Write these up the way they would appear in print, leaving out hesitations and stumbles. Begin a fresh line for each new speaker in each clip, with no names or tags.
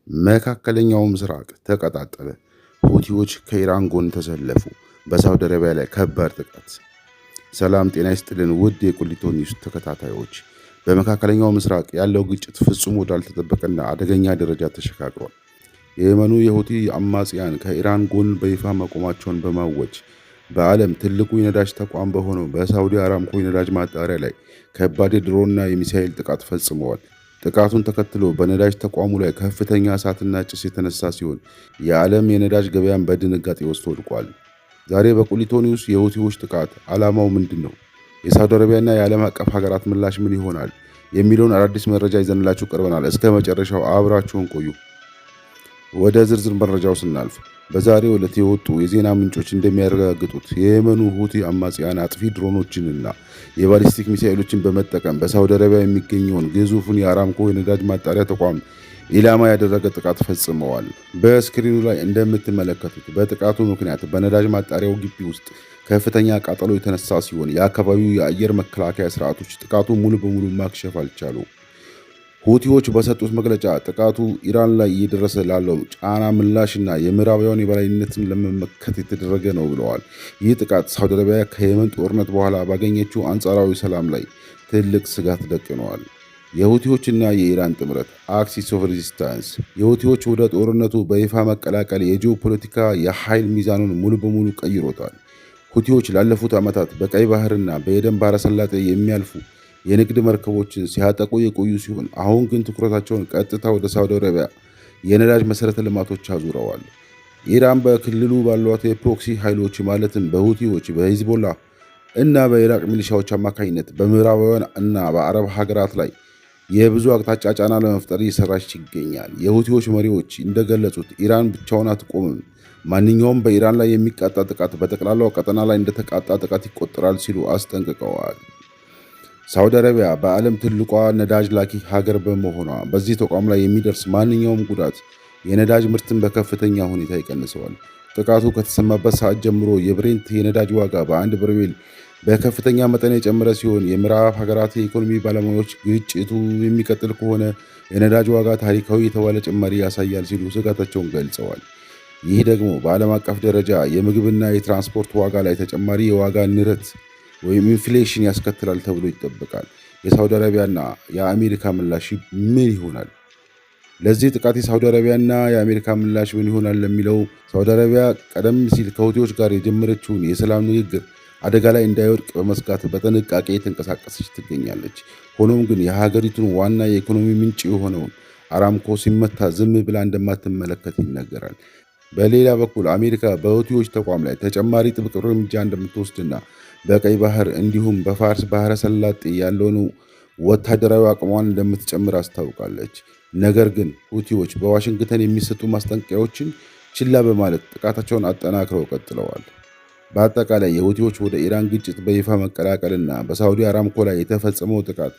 መካከለኛው ምስራቅ ተቀጣጠለ። ሁቲዎች ከኢራን ጎን ተሰለፉ። በሳውዲ አረቢያ ላይ ከባድ ጥቃት። ሰላም ጤና ይስጥልን ውድ የቁሊቶ ኒውስ ተከታታዮች፣ በመካከለኛው ምስራቅ ያለው ግጭት ፍጹም ወዳልተጠበቀና አደገኛ ደረጃ ተሸጋግሯል። የየመኑ የሁቲ አማጽያን ከኢራን ጎን በይፋ መቆማቸውን በማወጅ በዓለም ትልቁ የነዳጅ ተቋም በሆነው በሳውዲ አራምኮ የነዳጅ ማጣሪያ ላይ ከባድ የድሮንና የሚሳኤል ጥቃት ፈጽመዋል። ጥቃቱን ተከትሎ በነዳጅ ተቋሙ ላይ ከፍተኛ እሳትና ጭስ የተነሳ ሲሆን የዓለም የነዳጅ ገበያን በድንጋጤ ውስጥ ወድቋል። ዛሬ በቁሊቶ ኒውስ የሁቲዎች ጥቃት ዓላማው ምንድን ነው? የሳውዲ አረቢያና የዓለም አቀፍ ሀገራት ምላሽ ምን ይሆናል? የሚለውን አዳዲስ መረጃ ይዘንላችሁ ቀርበናል። እስከ መጨረሻው አብራችሁን ቆዩ። ወደ ዝርዝር መረጃው ስናልፍ በዛሬው ዕለት የወጡ የዜና ምንጮች እንደሚያረጋግጡት የየመኑ ሁቲ አማጽያን አጥፊ ድሮኖችንና የባሊስቲክ ሚሳኤሎችን በመጠቀም በሳውዲ አረቢያ የሚገኘውን ግዙፉን የአራምኮ የነዳጅ ማጣሪያ ተቋም ኢላማ ያደረገ ጥቃት ፈጽመዋል። በስክሪኑ ላይ እንደምትመለከቱት በጥቃቱ ምክንያት በነዳጅ ማጣሪያው ግቢ ውስጥ ከፍተኛ ቃጠሎ የተነሳ ሲሆን የአካባቢው የአየር መከላከያ ስርዓቶች ጥቃቱ ሙሉ በሙሉ ማክሸፍ አልቻሉም። ሁቲዎች በሰጡት መግለጫ ጥቃቱ ኢራን ላይ እየደረሰ ላለው ጫና ምላሽና የምዕራባውያን የበላይነትን ለመመከት የተደረገ ነው ብለዋል። ይህ ጥቃት ሳውዲ አረቢያ ከየመን ጦርነት በኋላ ባገኘችው አንጻራዊ ሰላም ላይ ትልቅ ስጋት ደቅነዋል። የሁቲዎችና የኢራን ጥምረት አክሲስ ኦፍ ሬዚስታንስ። የሁቲዎች ወደ ጦርነቱ በይፋ መቀላቀል የጂኦፖለቲካ የኃይል ሚዛኑን ሙሉ በሙሉ ቀይሮታል። ሁቲዎች ላለፉት ዓመታት በቀይ ባህርና በኤደን ባህረ ሰላጤ የሚያልፉ የንግድ መርከቦችን ሲያጠቁ የቆዩ ሲሆን አሁን ግን ትኩረታቸውን ቀጥታ ወደ ሳውዲ አረቢያ የነዳጅ መሰረተ ልማቶች አዙረዋል። ኢራን በክልሉ ባሏት የፕሮክሲ ኃይሎች ማለትም በሁቲዎች፣ በሂዝቦላ እና በኢራቅ ሚሊሻዎች አማካኝነት በምዕራባውያን እና በአረብ ሀገራት ላይ የብዙ አቅጣጫ ጫና ለመፍጠር እየሰራች ይገኛል። የሁቲዎች መሪዎች እንደገለጹት ኢራን ብቻውን አትቆምም፣ ማንኛውም በኢራን ላይ የሚቃጣ ጥቃት በጠቅላላው ቀጠና ላይ እንደተቃጣ ጥቃት ይቆጠራል ሲሉ አስጠንቅቀዋል። ሳውዲ አረቢያ በዓለም ትልቋ ነዳጅ ላኪ ሀገር በመሆኗ በዚህ ተቋም ላይ የሚደርስ ማንኛውም ጉዳት የነዳጅ ምርትን በከፍተኛ ሁኔታ ይቀንሰዋል። ጥቃቱ ከተሰማበት ሰዓት ጀምሮ የብሬንት የነዳጅ ዋጋ በአንድ በርሜል በከፍተኛ መጠን የጨመረ ሲሆን የምዕራብ ሀገራት የኢኮኖሚ ባለሙያዎች ግጭቱ የሚቀጥል ከሆነ የነዳጅ ዋጋ ታሪካዊ የተባለ ጭማሪ ያሳያል ሲሉ ስጋታቸውን ገልጸዋል። ይህ ደግሞ በዓለም አቀፍ ደረጃ የምግብና የትራንስፖርት ዋጋ ላይ ተጨማሪ የዋጋ ንረት ወይም ኢንፍሌሽን ያስከትላል ተብሎ ይጠበቃል። የሳውዲ አረቢያና የአሜሪካ ምላሽ ምን ይሆናል? ለዚህ ጥቃት የሳውዲ አረቢያና የአሜሪካ ምላሽ ምን ይሆናል ለሚለው ሳውዲ አረቢያ ቀደም ሲል ከሁቲዎች ጋር የጀመረችውን የሰላም ንግግር አደጋ ላይ እንዳይወድቅ በመስጋት በጥንቃቄ የተንቀሳቀሰች ትገኛለች። ሆኖም ግን የሀገሪቱን ዋና የኢኮኖሚ ምንጭ የሆነውን አራምኮ ሲመታ ዝም ብላ እንደማትመለከት ይነገራል። በሌላ በኩል አሜሪካ በሁቲዎች ተቋም ላይ ተጨማሪ ጥብቅ እርምጃ እንደምትወስድና በቀይ ባህር እንዲሁም በፋርስ ባህረ ሰላጤ ያለውን ወታደራዊ አቅሟን እንደምትጨምር አስታውቃለች። ነገር ግን ሁቲዎች በዋሽንግተን የሚሰጡ ማስጠንቀቂያዎችን ችላ በማለት ጥቃታቸውን አጠናክረው ቀጥለዋል። በአጠቃላይ የሁቲዎች ወደ ኢራን ግጭት በይፋ መቀላቀልና በሳውዲ አራምኮ ላይ የተፈጸመው ጥቃት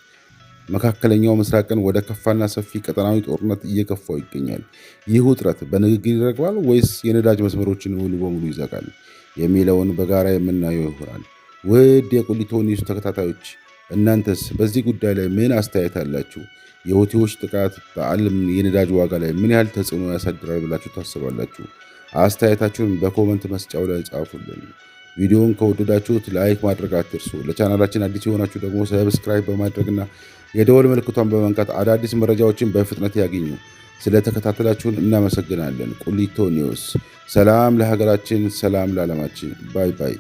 መካከለኛው ምስራቅን ወደ ከፋና ሰፊ ቀጠናዊ ጦርነት እየገፋው ይገኛል። ይህ ውጥረት በንግግር ይረግባል ወይስ የነዳጅ መስመሮችን ሙሉ በሙሉ ይዘጋል የሚለውን በጋራ የምናየው ይሆናል። ውድ የቁሊቶ ኒውስ ተከታታዮች፣ እናንተስ በዚህ ጉዳይ ላይ ምን አስተያየት አላችሁ? የሁቲዎች ጥቃት በዓለም የነዳጅ ዋጋ ላይ ምን ያህል ተጽዕኖ ያሳድራል ብላችሁ ታስባላችሁ? አስተያየታችሁን በኮመንት መስጫው ላይ ጻፉልን። ቪዲዮውን ከወደዳችሁት ላይክ ማድረግ አትርሱ። ለቻናላችን አዲስ የሆናችሁ ደግሞ ሰብስክራይብ በማድረግና የደወል ምልክቷን በመንካት አዳዲስ መረጃዎችን በፍጥነት ያገኙ። ስለተከታተላችሁን እናመሰግናለን። ቁሊቶ ኒውስ። ሰላም ለሀገራችን፣ ሰላም ለዓለማችን። ባይ ባይ።